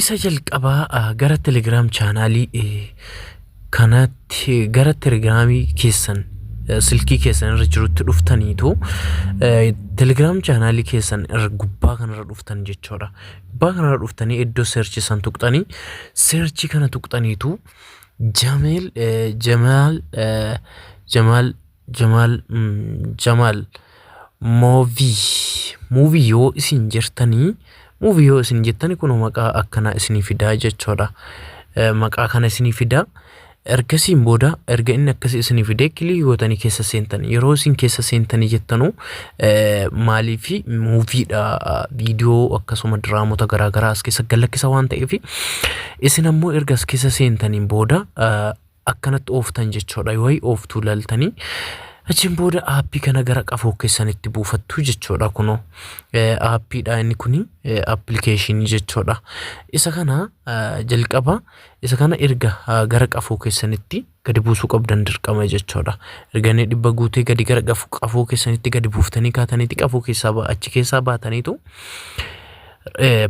isa jalqabaa gara Telegram chaanaalii kanatti gara Telegramii keessan silkii keessan irra jirutti dhuftaniitu Telegram chaanaalii keessan irra gubbaa kanarra dhuftan jechuudha. Gubbaa kanarra dhuftanii iddoo search san tuqxanii search kana tuqxaniitu Jamal movie yoo isin jettanii kun maqaa akkana isinii fidaa jechuudha. Maqaa kana isinii fidaa. Ergasiin booda erga inni akkasii isinii fidee kilii gootanii keessa seentanii yeroo isin keessa seentanii jettanu maalii fi muuviidha viidiyoo akkasuma diraamota garaagaraa as keessa galakkisa waan ta'eef isin ammoo erga as keessa seentaniin booda akkanatti ooftan jechuudha. Yoo ooftuu laltanii achiin booda aappii kana gara qafoo keessanitti buufattu jechuudha. Kunoo aappiidha inni kuni appilikeeshinii jechuudha. Isa kana jalqaba isa kana erga gara qafoo keessanitti gadi buusuu qabdan dirqama jechuudha. Erga inni dhibba guutee gadi gara qafoo keessanitti gadi buuftanii kaataniiti qafoo keessaa achi keessaa baataniitu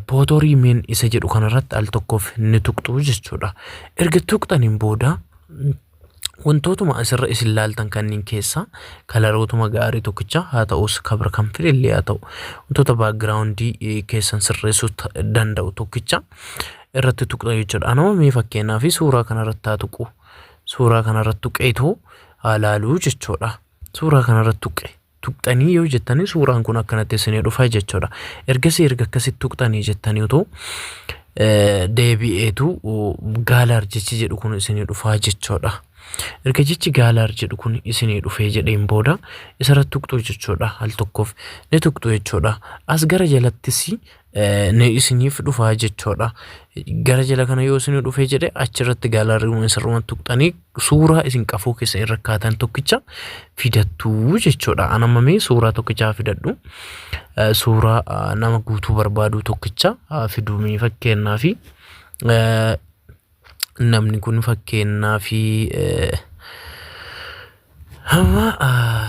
pootoriimeen isa jedhu kanarratti al tokkoof ni tuqxu jechuudha. Erga tuqxaniin booda wantootuma asirra isin laaltan kanneen keessa kalarootuma gaarii tokkicha haa ta'us kabra kan fidillee haa ta'u wantoota baakgiraawundii keessan sirreessuu danda'u tokkicha irratti tuqxa jechuudha. Anama mee fakkeenyaa fi suuraa kanarratti haa tuqu. Suuraa kanarratti tuqeetoo haa laaluu jechuudha. Suuraa kanarratti tuqxanii yoo jettanii suuraan kun akkanatti isinii dhufa jechuudha. Ergasii erga akkasitti tuqxanii jettanii otoo deebi'eetu gaalaar jechi jedhu kun isinii dhufa jechuudha. Erga jechi gaalaar jedhu kun isinii dhufee jedheen booda isarratti tuqxu jechuudha. Al tokkoof ni tuqxu jechuudha. As gara jalattis ni isiniif dhufa jechuudha. Gara jala kana yoo isinii dhufee jedhe achirratti gaalaarri isarruma tuqxanii suuraa isin qafoo keessa irra kaatan tokkicha fidattu jechuudha. Anamamee suuraa tokkichaa fidadhu. Suuraa nama guutuu barbaadu tokkicha fiduu fakkeenyaa fi namni kun fakkeenyaa fi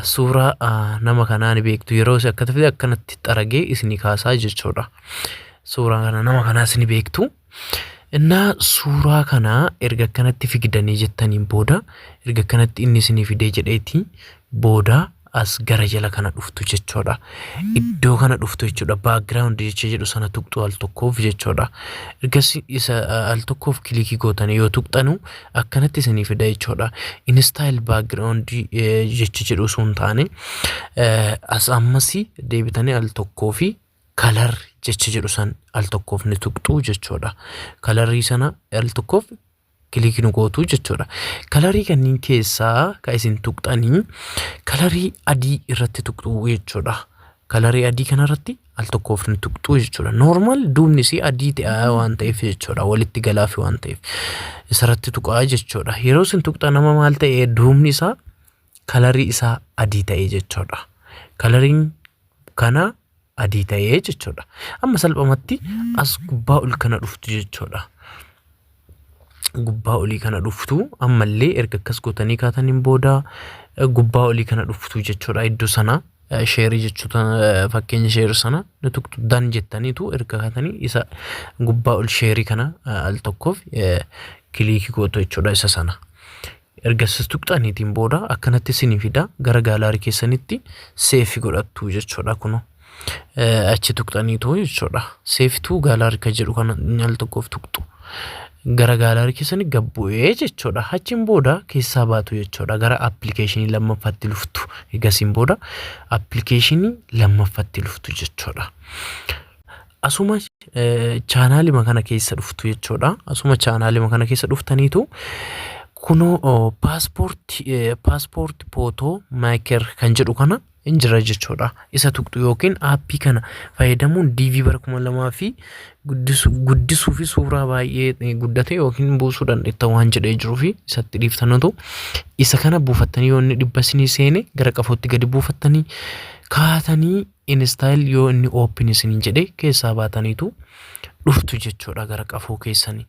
suuraa nama kanaa ni beektu yeroo isin akkata fide akkanatti xaragee isinii kaasaa jechuudha. Suuraa kana nama kanaas ni beektu. Innaa suuraa kana erga akkanatti figdanii jettaniin booda erga akkanatti inni isinii fidee jedheetii booda as gara jala kana dhuftu jechuudha. Iddoo kana dhuftu jechuudha. Baakgiraawundi jecha jedhu sana tuqxu al tokkoof jechuudha. Ergas isa al tokkoof kilikii gootanii yoo tuqxanu akkanatti isinii fida jechuudha. Instaayil baakgiraawundi jecha jedhu sun taane as ammasii deebitanii al tokkoofi kalar jecha jedhu san al tokkoof ni tuqxu jechuudha. Kalarii sana al tokkoof kilikii nu gootu jechuudha. Kalarii kanneen keessaa ka isin tuqxanii kalarii adii irratti tuqxu jechuudha. Kalarii adii kanarratti al tokkoof ni tuqxu jechuudha. Normal duubni isii adii ta'aa waan ta'eef jechuudha. Walitti galaafi waan ta'eef isarratti tuqaa jechuudha. Yeroo isin tuqxan nama maal ta'e duubni isaa kalarii isaa adii ta'ee jechuudha. Kalariin kana adii ta'ee jechuudha. Amma salphamatti as gubbaa ol kana dhuftu jechuudha. Gubbaa olii kana dhuftu ammallee erga akkas gootanii kaataniin booda gubbaa olii kana dhuftu jechuudha. Iddoo sana sheerii jechuudha. Fakkeenya sheerii sana ni tuqxu dan jettaniitu erga kaatanii isa gubbaa ol sheerii kana al tokkoof kilikii gootu jechuudha isa sana. Erga isin tuqxaniitiin booda akkanatti isinii fida gara gaalaarii keessanitti seefi godhattu jechuudha. Kunoo achi tuqxaniitu jechuudha. Seefituu gaalaarii kan jedhu kana al tokkoof tuqxu. Gara gaalaarii keessanii gabbu'ee jechuudha. Achiin booda keessaa baatu jechuudha. Gara appilikeeshinii lammaffaatti dhuftu. Eegasiin booda appilikeeshinii lammaffaatti dhuftu jechuudha. Asuma chaanaalima kana keessa dhuftu jechuudha. Asuma chaanaalima kana keessa dhuftaniitu kunoo paaspoortii footoo maaker kan jedhu kana injira jechuudha. Isa tuqxu yookiin aappii kana fayyadamuun DV bara 2000 fi guddisuu fi suuraa baay'ee guddate yookiin buusuu dandeetta waan jedhee jiruu fi isatti dhiiftanatu isa kana buufattanii yoo inni dhibba isinii seene gara qafootti gadi buufattanii kaatanii instaayil yoo inni oopin isinii jedhe keessaa baataniitu dhuftu jechuudha gara qafoo keessanii.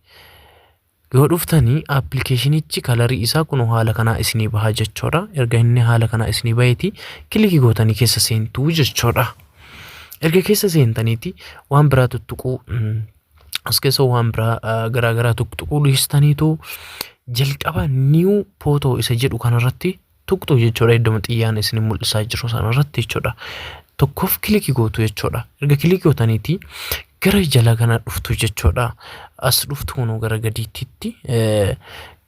Yoo dhuftanii appilikeeshinichi kalarii isaa kun haala kanaa isinii baha jechuudha. Erga inni haala kanaa isinii baheeti kilikii gootanii keessa seentuu jechuudha. Erga keessa seentaniiti waan biraa tuttuquu as keessa waan biraa garaagaraa tuqtuquu dhiistaniitu jalqaba new photo isa jedhu kanarratti tuqxu jechuudha. Iddoo xiyyaan isin mul'isaa jiru sanarratti jechuudha. Tokkoof kilikii gootu jechuudha. Erga kilikii gootaniiti gara jala kana dhuftu jechuudha. As dhuftu kunoo gara gadiitti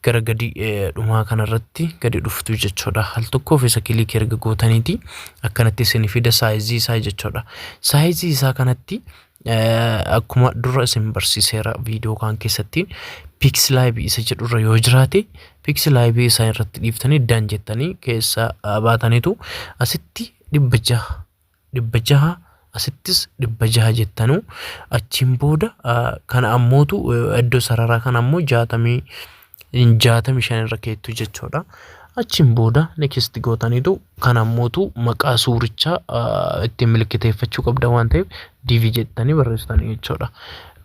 gara gadi dhumaa kanarratti gadi dhuftu jechuudha. Al tokkoof isa kilikii erga gootaniiti akkanatti isin fida saayizii isaa jechuudha. Saayizii isaa kanatti akkuma dura isin barsiiseera viidiyoo kan keessatti Pixlab isa jedhurra yoo jiraate Pixlab isaa irratti dhiiftanii daan jettanii keessa baataniitu asitti 600 asittis 600 jettanu achiin booda kana ammootu iddoo sararaa kan ammoo 65 irra keettu jechuudha. Achiin booda next gootaniitu kan ammootu maqaa suurichaa ittiin milkiteeffachuu qabda waan ta'eef DV jettanii barreessitanii jechuudha.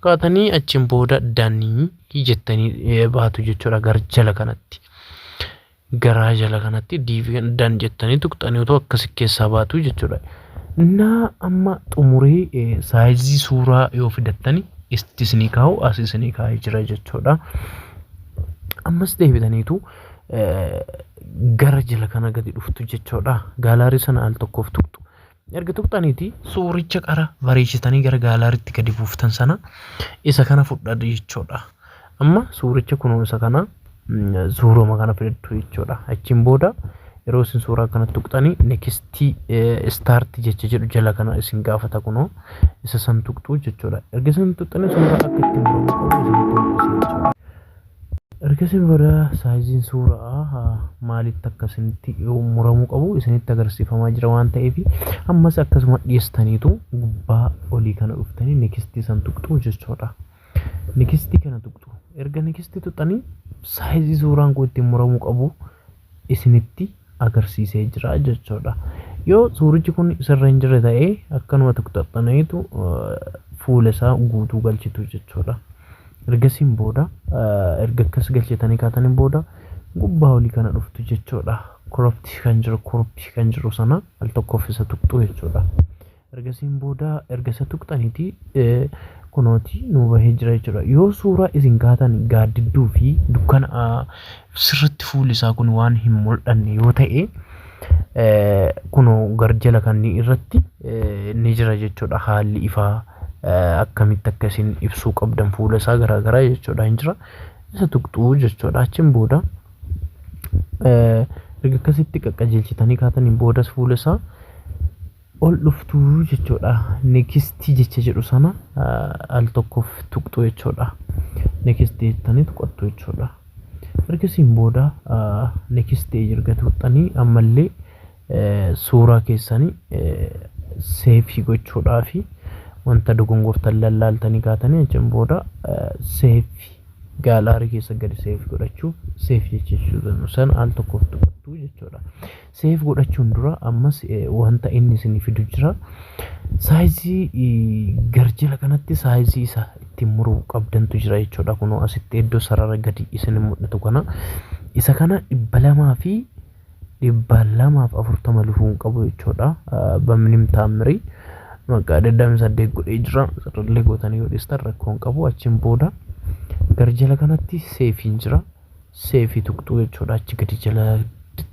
Kaatanii achiin booda danii jettanii baatu jechuudha gara jala kanatti. Gara jala kanatti DV dan jettanii tuqxanii otoo akkasi keessaa baatu jechuudha. Amma xumuree saayizii suuraa yoo fidattani istisni kaa'u asisni kaa'ee jira jechuudha. Ammas deebitaniitu gara jala kana gadi dhuftu jechuudha. Gaalaarii sana al tokkoof tuqxu. Erga tuqxaniiti suuricha qara bareechitanii gara gaalaariitti gadi buuftan sana isa kana fudhadhu jechuudha. Amma suuricha kunoo isa kana suuroma kana fidadhu jechuudha. Achiin booda yeroo isin suuraa kana tuqxanii next start jecha jedhu jala kana isin gaafata kunoo isa san tuqxu jechuudha. Erga isin tuqxanii suuraa akka ittiin muramu qabu isin tuqxu jechuudha. Erga isin booda saayiziin suuraa maalitti akkasinitti muramuu qabu isinitti agarsiifamaa jira waan ta'eef ammas akkasuma dhiyeessaniitu gubbaa olii kana dhuftanii next san tuqxu jechuudha. Next kana tuqxu. Erga next tuqxanii saayizii suuraan kun ittiin muramuu qabu isinitti agarsiisee jira jechuudha. Yoo suurichi kun sirra hin jirre ta'ee akkanuma tuqxaxxaniitu fuula isaa guutuu galchitu jechuudha. Ergasiin booda erga akkas galchitanii kaataniin booda gubbaa olii kana dhuftu jechuudha. Cropped kan jiru sana al tokkoof isa tuqxu jechuudha. Ergasiin booda erga isa tuqxaniiti kunooti nu bahee jira jechuudha. Yoo suuraa isin kaatan gaaddidduu fi dukkana sirriitti fuulli isaa kun waan hin mul'anne yoo ta'e kunoo garjala kan irratti ni jira jechuudha. Haalli ifaa akkamitti akkasiin ibsuu qabdan fuula isaa garaagaraa jechuudha hin jira. Isa tuqxuu jechuudha. Achiin booda erga akkasitti qaqqajeelchitanii kaataniin boodas fuula isaa ol dhuftuu jechuudha. Next jecha jedhu sana al tokkoof tuqxu jechuudha. Next jettanii tuqattu jechuudha. Ergasiin booda next erga tuqxanii ammallee suuraa keessanii seefii gochuudhaafi wanta dogongortan lallaaltanii kaatanii achiin booda seefii gaalaarii keessa gadi seefii godhachuuf seefii jechuudha san al tokkoof tuqattu jechuudha. Seef godhachuun dura ammas wanta inni isin fidu jira. Saayizii garjala kanatti saayizii isa ittiin muruu qabdantu jira jechuudha. Kunoo asitti iddoo sarara gadi isin mul'atu kana isa kana 200 fi 240 lufuun qabu jechuudha. Bamnim taamrii maqaa daddamin 8 godhee jira. Sararlee gootanii yoo dhiistan rakkoon qabu. Achiin booda garjala kanatti seefiin jira. Seefii tuqxu jechuudha. Achi gadi jala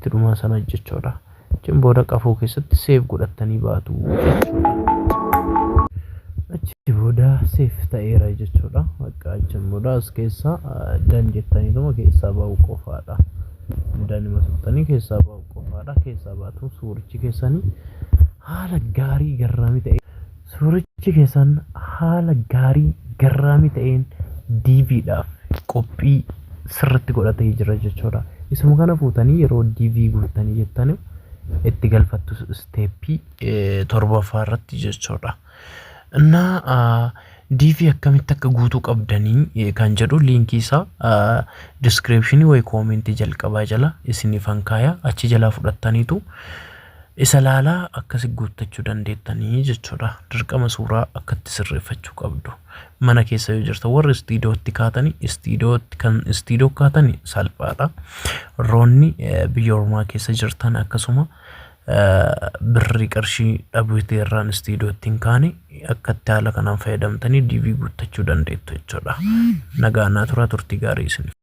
dhumaa sana jechuudha. Achiin booda qafoo keessatti seef godhattanii baatu jechuudha. Achi booda seef ta'eera jechuudha. Maqaa achiin booda as keessa dan jettaniituma keessaa bahu qofaadha. Danima tuqxanii keessaa bahu qofaadha. Keessaa baatu suurichi keessanii haala gaarii garraamii ta'een suurichi keessan haala gaarii garraamii ta'een DVdhaaf qophii sirriitti godhatee jira jechuudha. Isuma kana fuutanii yeroo DV guutanii jettanii itti galfattu steepii 7ffaa irratti jechuudha. DV akkamitti akka guutuu qabdanii kan jedhu liinkii isaa descriptionii way koomentii jalqabaa jala isiniif hankaaya achi jalaa fudhattaniitu isa laalaa akkasi guuttachuu dandeettanii jechuudha. Dirqama suuraa akkatti sirreeffachuu qabdu. Mana keessa yoo jirtu warri istiidiyootti kaatanii istiidiyoo kaatanii salphaadha. Roonni biyya ormaa keessa jirtan akkasuma birri qarshii dhabuutii irraan istiidiyootiin kaane akka itti haala kanaan fayyadamtanii diivii guuttachuu dandeettu jechuudha. Nagaa naa turaa turtii gaarii isin.